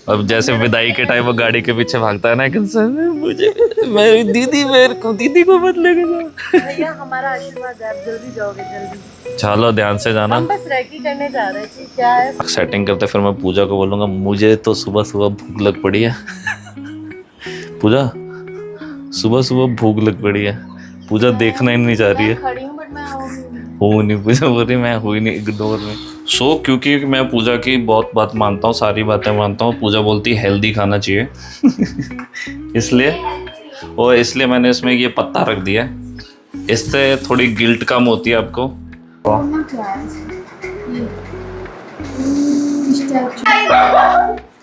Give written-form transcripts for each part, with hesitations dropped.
अब जैसे विदाई के टाइम वो गाड़ी के पीछे भागता है ना कि मुझे मेरी दीदी दीदी को मत लेके जाओ। भैया हमारा आशीर्वाद है, आप जल्दी जाओगे जल्दी। चलो ध्यान से जाना। हम बस रेकी करने जा रहे थे, क्या है सेटिंग करते फिर मैं पूजा को बोलूंगा मुझे तो सुबह सुबह भूख लग पड़ी है। पूजा सुबह सुबह भूख लग पड़ी है। पूजा देखना ही नहीं चाह रही है। खड़ी हूँ बट मैं आऊंगी हूँ नहीं, पूजा बोल रही मैं हुई नहीं, इग्नोर में। क्योंकि मैं पूजा की बहुत बात मानता हूँ, सारी बातें मानता हूँ। पूजा बोलती है हेल्दी खाना चाहिए। इसलिए मैंने इसमें ये पत्ता रख दिया। इससे थोड़ी गिल्ट कम होती है आपको।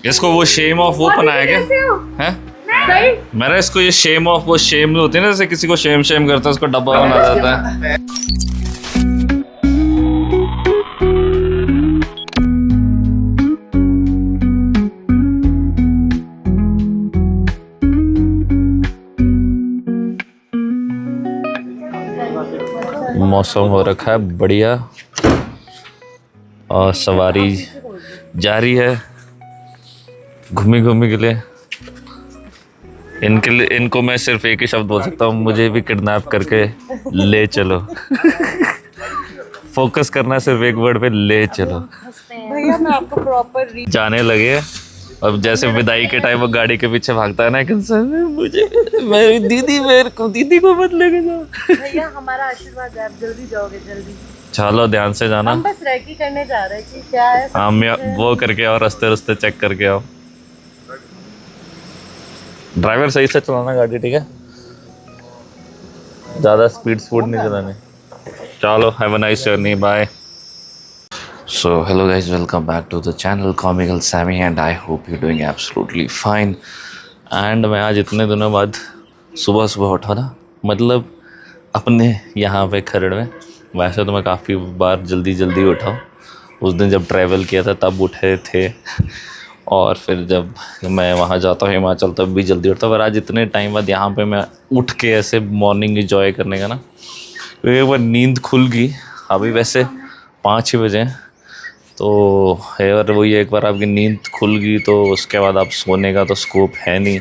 इसको वो शेम ऑफ वो बनाया क्या है? मेरा इसको ये शेम ऑफ वो शेम होती है ना, जैसे किसी को शेम करता है उसको डब्बा बना देता है। मौसम हो रखा है बढ़िया और सवारी जारी है घूमी के लिए। इनको मैं सिर्फ एक ही शब्द बोल सकता हूँ, मुझे भी किडनैप करके ले चलो। फोकस करना सिर्फ एक वर्ड पे, ले चलो। भैया मैं आपको प्रॉपर जाने लगे। अब जैसे विदाई के टाइम वो गाड़ी के पीछे भागता है ना कि मुझे मेरी दीदी को मत लेके जाओ। भैया हमारा आशीर्वाद है, आप जल्दी जाओगे जल्दी। चलो ध्यान से जाना। हम बस रेकी करने जा रहे थे, क्या है हाँ वो करके आओ, रास्ते चेक करके आओ। ड्राइवर सही से चलाना गाड़ी, ठीक है? ज़्यादा स्पीड नहीं चलानी। चलो have a nice journey, bye. So hello guys, welcome back to the channel Comical Sammy and I hope you're doing absolutely fine. And मैं आज इतने दिनों बाद सुबह उठा ना, मतलब अपने यहाँ पे खरड़ में। वैसे तो मैं काफ़ी बार जल्दी उठा हूँ। उस दिन जब ट्रैवल किया था तब उठे थे, और फिर जब मैं वहाँ जाता हूँ हिमाचल तब भी जल्दी उठता हूँ। पर आज इतने टाइम बाद यहाँ पे मैं उठ के ऐसे मॉर्निंग इंजॉय करने का ना, क्योंकि एक बार नींद खुल गई। अभी वैसे 5 बजे हैं तो और वही एक बार आपकी नींद खुल गई तो उसके बाद आप सोने का तो स्कोप है नहीं।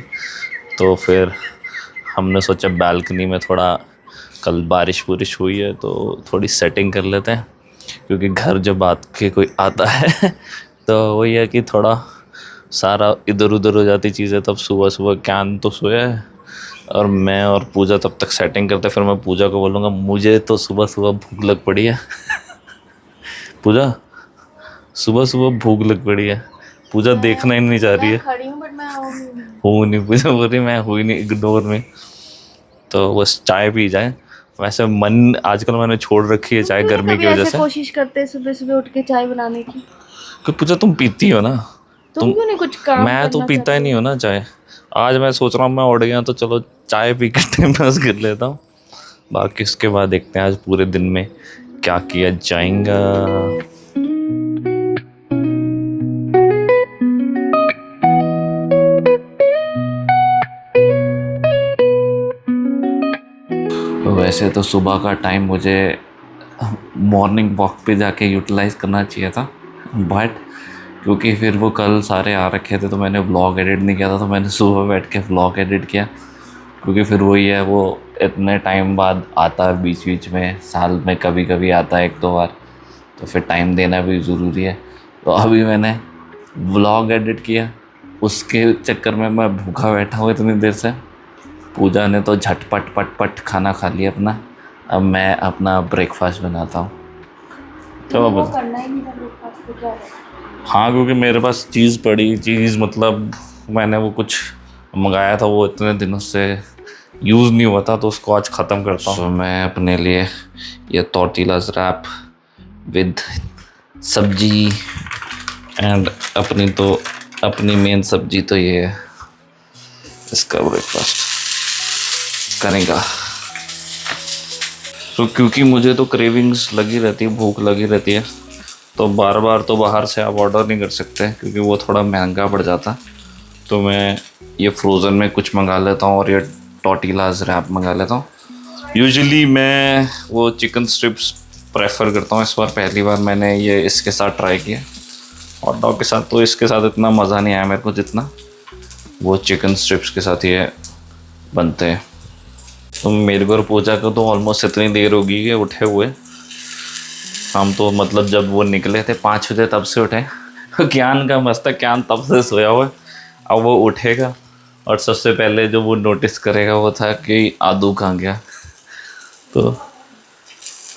तो फिर हमने सोचा बालकनी में थोड़ा, कल बारिश हुई है तो थोड़ी सेटिंग कर लेते हैं, क्योंकि घर जब कोई आता है तो वही है कि थोड़ा सारा इधर उधर हो जाती चीज़ें। तब सुबह कैन तो सोया है और मैं और पूजा तब तक सेटिंग करते। फिर मैं पूजा को बोलूँगा मुझे तो सुबह भूख लग पड़ी है। पूजा सुबह भूख लग पड़ी है। पूजा देखना ही नहीं चाह रही है। खड़ी हूँ बट मैं आऊंगी हूँ नहीं, पूजा बोल रही मैं हुई नहीं, इग्नोर में। तो बस चाय पी जाए। वैसे मन आजकल मैंने छोड़ रखी है चाय गर्मी की वजह से। कोशिश करते हैं सुबह उठ के चाय बनाने की। क्योंकि पूजा तुम पीती हो ना, तुम क्यों नहीं कुछ काम मैं तो पीता ही नहीं हूँ ना चाय। आज मैं सोच रहा हूँ मैं उठ गया तो चलो चाय पी के टाइम पास कर लेता हूँ। बाकी उसके बाद देखते हैं आज पूरे दिन में क्या किया जाएगा। वैसे तो सुबह का टाइम मुझे मॉर्निंग वॉक पे जाके यूटिलाइज़ करना चाहिए था, बट क्योंकि फिर वो कल सारे आ रखे थे तो मैंने व्लॉग एडिट नहीं किया था, तो मैंने सुबह बैठ के व्लॉग एडिट किया। क्योंकि फिर वही है, वो इतने टाइम बाद आता है, बीच में साल में कभी आता है 1-2 बार, तो फिर टाइम देना भी ज़रूरी है। तो अभी मैंने व्लॉग एडिट किया, उसके चक्कर में मैं भूखा बैठा हूँ इतनी देर से। पूजा ने तो झटपट पट खाना खा लिया अपना। अब मैं अपना ब्रेकफास्ट बनाता हूँ। चलो बस करना ही नहीं था ब्रेकफास्ट, तो क्या है? हाँ, क्योंकि मेरे पास चीज़ मतलब मैंने वो कुछ मंगाया था, वो इतने दिनों से यूज़ नहीं हुआ था, तो उसको आज ख़त्म करता हूँ। मैं अपने लिए ये टॉर्टिलाज रैप विद सब्जी एंड अपनी मेन सब्जी तो ये है, इसका ब्रेकफास्ट करेगा। तो क्योंकि मुझे तो क्रेविंग्स लगी रहती है, भूख लगी रहती है, तो बार तो बाहर से आप ऑर्डर नहीं कर सकते क्योंकि वो थोड़ा महंगा पड़ जाता। तो मैं ये फ्रोज़न में कुछ मंगा लेता हूँ और ये टॉर्टिलाज रैप मंगा लेता हूँ। यूजुअली मैं वो चिकन स्ट्रिप्स प्रेफर करता हूँ। इस बार पहली बार मैंने ये इसके साथ ट्राई किया हॉट डॉग के साथ तो इसके साथ इतना मज़ा नहीं आया मेरे को जितना वो चिकन स्ट्रिप्स के साथ ये बनते हैं। तो मेरे को और पूजा को तो ऑलमोस्ट इतनी देर होगी कि उठे हुए। हम तो मतलब जब वो निकले थे 5 बजे तब से उठे। ज्ञान का मस्त है, ज्ञान तब से सोया हुआ है। अब वो उठेगा और सबसे पहले जो वो नोटिस करेगा वो था कि आदू कहाँ गया। तो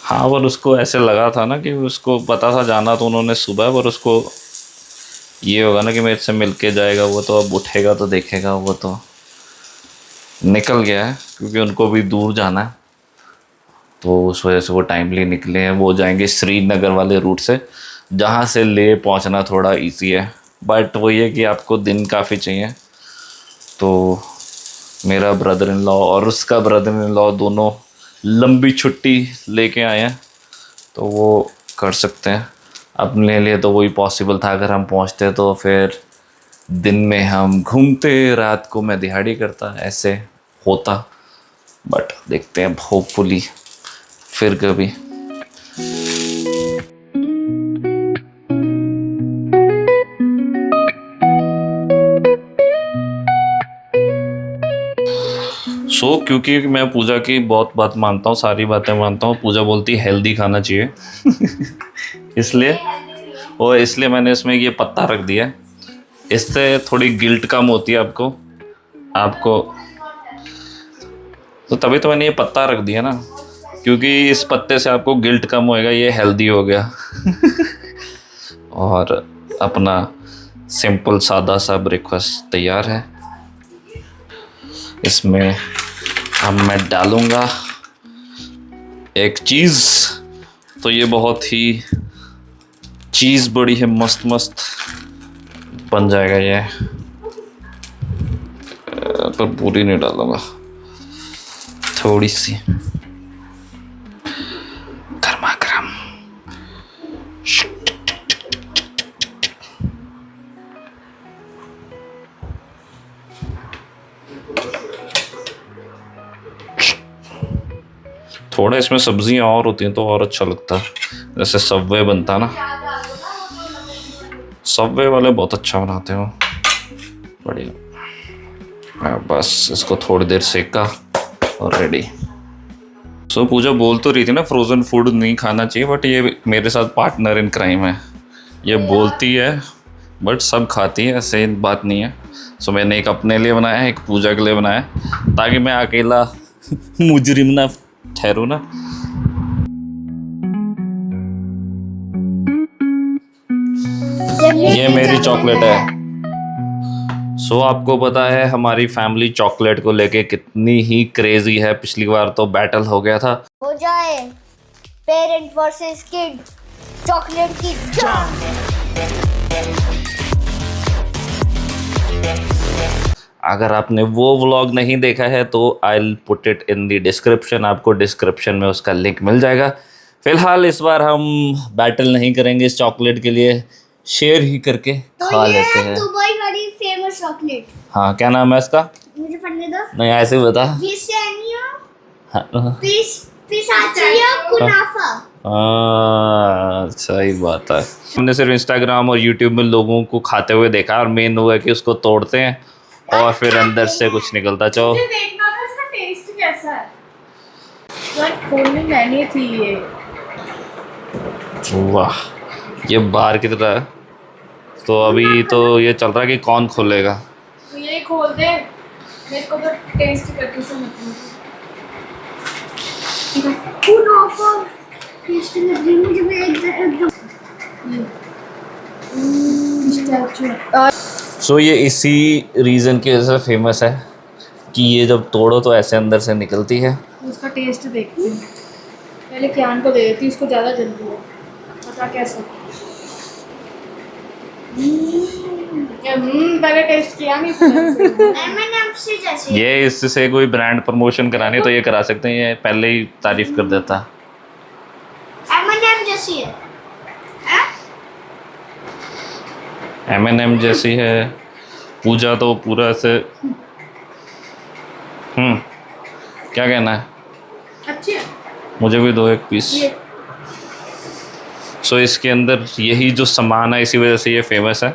हाँ, पर उसको ऐसे लगा था ना कि उसको पता था जाना तो उन्होंने सुबह, पर उसको ये होगा ना कि मेरे से मिल के जाएगा वो, तो अब उठेगा तो देखेगा वो तो निकल गया है क्योंकि उनको भी दूर जाना है। तो उस वजह से वो टाइमली निकले हैं। वो जाएंगे श्रीनगर वाले रूट से, जहाँ से ले पहुँचना थोड़ा इजी है, बट वो ये कि आपको दिन काफ़ी चाहिए। तो मेरा ब्रदर इन लॉ और उसका ब्रदर इन लॉ दोनों लंबी छुट्टी लेके आए हैं, तो वो कर सकते हैं। अपने लिए तो वही पॉसिबल था, अगर हम पहुँचते तो फिर दिन में हम घूमते, रात को मैं दिहाड़ी करता, ऐसे होता। बट देखते हैं, होपफुली फिर कभी। क्योंकि मैं पूजा की बहुत बात मानता हूँ, सारी बातें मानता हूँ। पूजा बोलती है हेल्दी खाना चाहिए इसलिए इसलिए मैंने इसमें ये पत्ता रख दिया है। इससे थोड़ी गिल्ट कम होती है आपको। तो तभी तो मैंने ये पत्ता रख दिया ना, क्योंकि इस पत्ते से आपको गिल्ट कम होएगा, ये हेल्दी हो गया और अपना सिंपल सादा सा ब्रेकफास्ट तैयार है। इसमें अब मैं डालूँगा एक चीज़, तो ये बहुत ही चीज़ बड़ी है, मस्त मस्त बन जाएगा ये। पर पूरी नहीं डालूँगा, थोड़ी सी गर्मा गर्म। थोड़ा इसमें सब्जियां और होती हैं तो और अच्छा लगता है, जैसे सबवे बनता ना, सबवे वाले बहुत अच्छा बनाते हो, बढ़िया। बस इसको थोड़ी देर सेका और रेडी। सो पूजा बोल तो रही थी ना फ्रोज़न फूड नहीं खाना चाहिए, बट ये मेरे साथ पार्टनर इन क्राइम है। ये बोलती है बट सब खाती है, ऐसे बात नहीं है। सो मैंने एक अपने लिए बनाया है, एक पूजा के लिए बनाया है, ताकि मैं अकेला मुजरिम ना ठहरूं ना। ये मेरी चॉकलेट है। सो आपको पता है हमारी फैमिली चॉकलेट को लेके कितनी ही क्रेजी है। पिछली बार तो बैटल हो गया था। हो जाए पेरेंट वर्सेस किड, चॉकलेट की जंग। अगर आपने वो व्लॉग नहीं देखा है तो I will put it in the description, आपको डिस्क्रिप्शन में उसका लिंक मिल जाएगा। फिलहाल इस बार हम बैटल नहीं करेंगे इस चॉकलेट के लिए, शेयर ही करके खा लेते हैं। दुबई वाली फेमस चॉकलेट। हाँ, क्या नाम है इसका? मुझे पढ़ने दो। नहीं, ऐसे बता। विसेनियो पिस्ताचियो कुनाफा। सही बात है। हमने सिर्फ इंस्टाग्राम और यूट्यूब में लोगों को खाते हुए देखा, और मेन हुआ कि उसको तोड़ते हैं और फिर अंदर से कुछ निकलता। चलो मुझे देखना था इसका टेस्ट कैसा है। बट खोलनी मैंने थी ये। वाह, ये बाहर की तरह है। तो अभी तो ये चल रहा है कि कौन खोलेगा। तो ये खोल दे, मेरे को तो टेस्ट करके से मतलब कुनाफा टेस्ट लग रही मुझे भी एकदम। सो ये इसी रीज़न की वजह से फेमस है कि ये जब तोड़ो तो ऐसे अंदर से निकलती है। उसका टेस्ट देखते हैं। पहले क्यान को दे देती, उसको ज़्यादा जल्दी है पता कैसा। पहले टेस्ट किया नहीं M&M से जैसे ये इससे कोई ब्रांड प्रमोशन करानी तो ये करा सकते हैं, ये पहले ही तारीफ कर देता। M&M जैसी है। M&M जैसी है। पूजा तो पूरा ऐसे क्या कहना है? अच्छी है। मुझे भी दो एक पीस। सो इसके अंदर यही जो सामान है इसी वजह से ये फेमस है।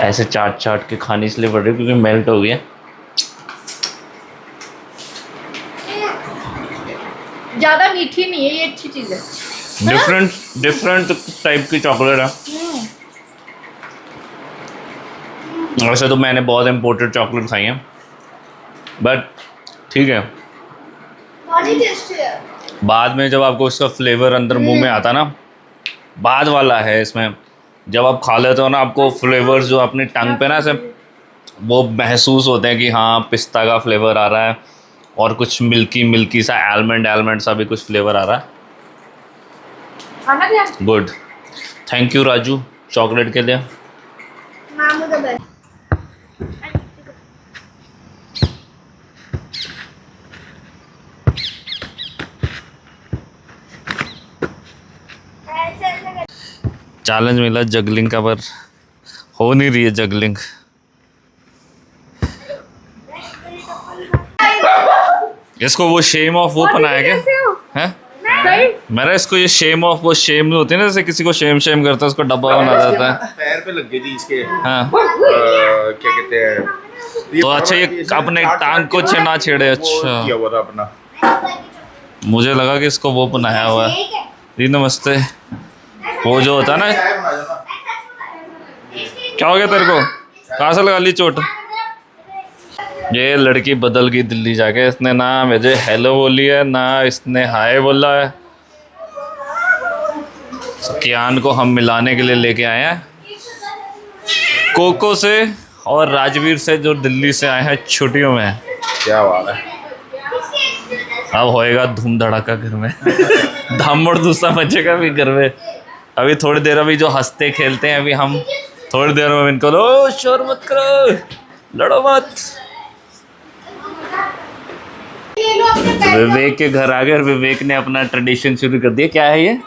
ऐसे चाट चाट के खाने इसलिए पड़ रही है क्योंकि मेल्ट हो गया। ज्यादा मीठी नहीं है, ये अच्छी चीज है। डिफरेंट टाइप की चॉकलेट है। वैसे तो मैंने बहुत इम्पोर्टेड चॉकलेट खाई है, बट ठीक है। बहुत ही टेस्टी है। बाद में जब आपको इसका फ्लेवर अंदर मुंह में आता ना, बाद वाला है इसमें, जब आप खा लेते हो ना, आपको फ्लेवर्स जो अपनी टंग पे ना से वो महसूस होते हैं कि हाँ पिस्ता का फ्लेवर आ रहा है और कुछ मिल्की सा आलमंड सा भी कुछ फ्लेवर आ रहा है। खाना क्या? Good, thank you Raju chocolate के लिए। मामू द बेस्ट। चैलेंज मिला जगलिंग का, पर हो नहीं रही है जगलिंग। इसको वो शेम ऑफ वो बनाया क्या है? मेरा इसको ये शेम ऑफ वो शेम होती है ना, जैसे किसी को शेम करता है उसको डब्बा बना देता है। पैर पे लग गई थी इसके। हाँ क्या कहते हैं, तो अच्छा ये अपने टांग को ना छेड़े। अच्छा किया हुआ था अपना। मुझे लगा कि इसको वो बनाया हुआ है। जी नमस्ते। वो जो होता है ना, चाय बना दो ना। क्या हो गया तेरे को, कहाँ से लगा ली चोट? ये लड़की बदल गई दिल्ली जाके, इसने ना मुझे हेलो बोली है ना इसने हाय बोला है। कियान को हम मिलाने के लिए लेके आए हैं कोको से और राजवीर से, जो दिल्ली से आए हैं छुट्टियों में। क्या बात है। अब होएगा धूम धड़ाका घर में। धामड़ दूसरा बचेगा भी घर में। अभी थोड़ी देर अभी जो हंसते खेलते हैं, अभी हम थोड़ी देर में इनको लो शोर मत करो, लड़ो मत। विवेक के घर आ गए और विवेक ने अपना ट्रेडिशन शुरू कर दिया। क्या है ये?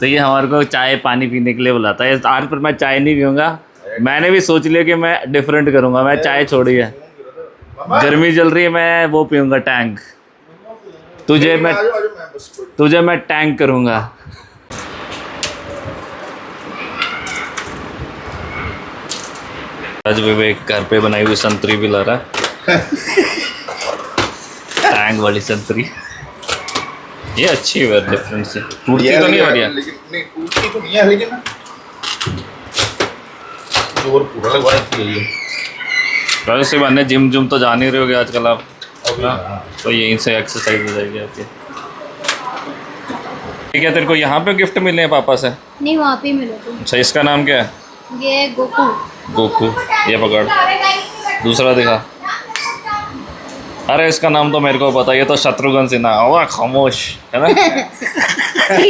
तो ये हमारे को चाय पानी पीने के लिए बुलाता है। आज पर मैं चाय नहीं पीऊँगा। मैंने भी सोच लिया कि मैं डिफरेंट करूँगा, मैं चाय छोड़ी है। गर्मी चल रही है, मैं वो पीऊँगा टैंक। तुझे मैं टैंक करूँगा। आज विवेक घर पे बनाई हुई संतरी भी ला रहा है। टैंक वाली संतरी, ये अच्छी है, डिफरेंट से टूटती तो नहीं हो रही है। नहीं टूटती तो नहीं है, लेकिन ना जोर पूरा लगवाया थी ये। वैसे बने जिम तो जा नहीं रहे होगे आजकल आप, तो यहीं से एक्सरसाइज हो जाएगी आपकी। ठीक है, तेरे को यहाँ पे गिफ्ट मिले हैं पापा से? नहीं, वहाँ पे मिला तुम। अच्छा, इसका नाम क्या है? ये गोकू। गोकू। ये पकड़, दूसरा दिखा। अरे इसका नाम तो मेरे को पता, ये तो शत्रुघ्न सिन्हा। ओह खामोश, है ना?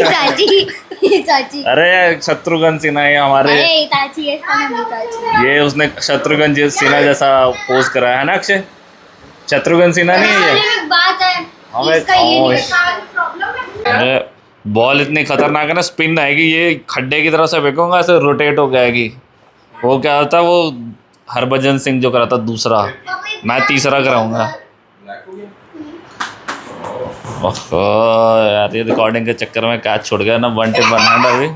चाची। अरे शत्रुघ्न सिन्हा ये हमारे, अरे इताची है, इसका नाम इताची। ये उसने शत्रुघ्न सिन्हा जैसा पोज कराया है ना अक्षय? शत्रुघ्न सिन्हा नहीं है ये? एक बात है, हमें इसका ये नहीं खामोश। अरे बॉल इतनी खतरनाक है ना, स्पिन आएगी, ये खड्डे की तरफ से फेंकूंगा, ऐसे रोटेट हो जाएगी। वो क्या होता है, वो हरभजन सिंह जो कराता दूसरा, मैं तीसरा कराऊंगा। ओहो यार, ये रिकॉर्डिंग के चक्कर में कैच छोड़ गया ना। 1 टिप 1 हैंड अभी।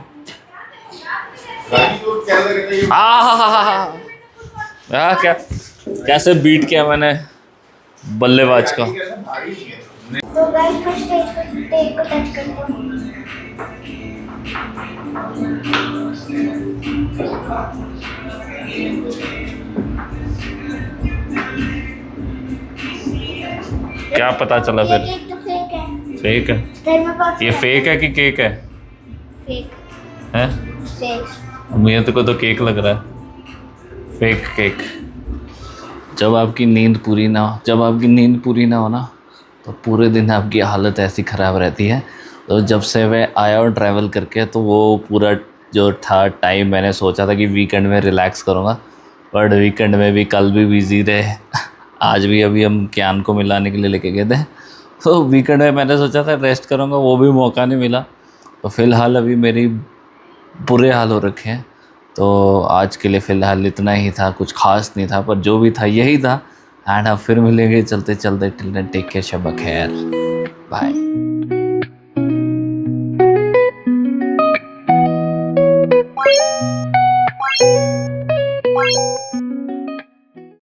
क्या कैसे बीट किया मैंने बल्लेबाज का। तो गाइस कुछ स्टेज को टच करते हैं। क्या पता चला फिर? ये तो फेक है। फेक है? तेरे में पास ये फेक है कि केक है? फेक हैं? फेक। मुझे तो केक लग रहा है। Fake cake. जब आपकी नींद पूरी ना हो ना, तो पूरे दिन आपकी हालत ऐसी ख़राब रहती है। तो जब से मैं आया और ट्रैवल करके, तो वो पूरा जो था टाइम, मैंने सोचा था कि वीकेंड में रिलैक्स करूँगा, बट वीकेंड में भी कल भी बिज़ी रहे। आज भी अभी हम कियान को मिलाने के लिए लेके गए थे, तो वीकेंड में मैंने सोचा था रेस्ट करूँगा, वो भी मौका नहीं मिला। तो फ़िलहाल अभी मेरी बुरे हाल हो रखे हैं। तो आज के लिए फ़िलहाल इतना ही था, कुछ ख़ास नहीं था, पर जो भी था यही था एंड अब फिर मिलेंगे चलते चलते। टिल देन टेक केयर, शब खैर, बाय।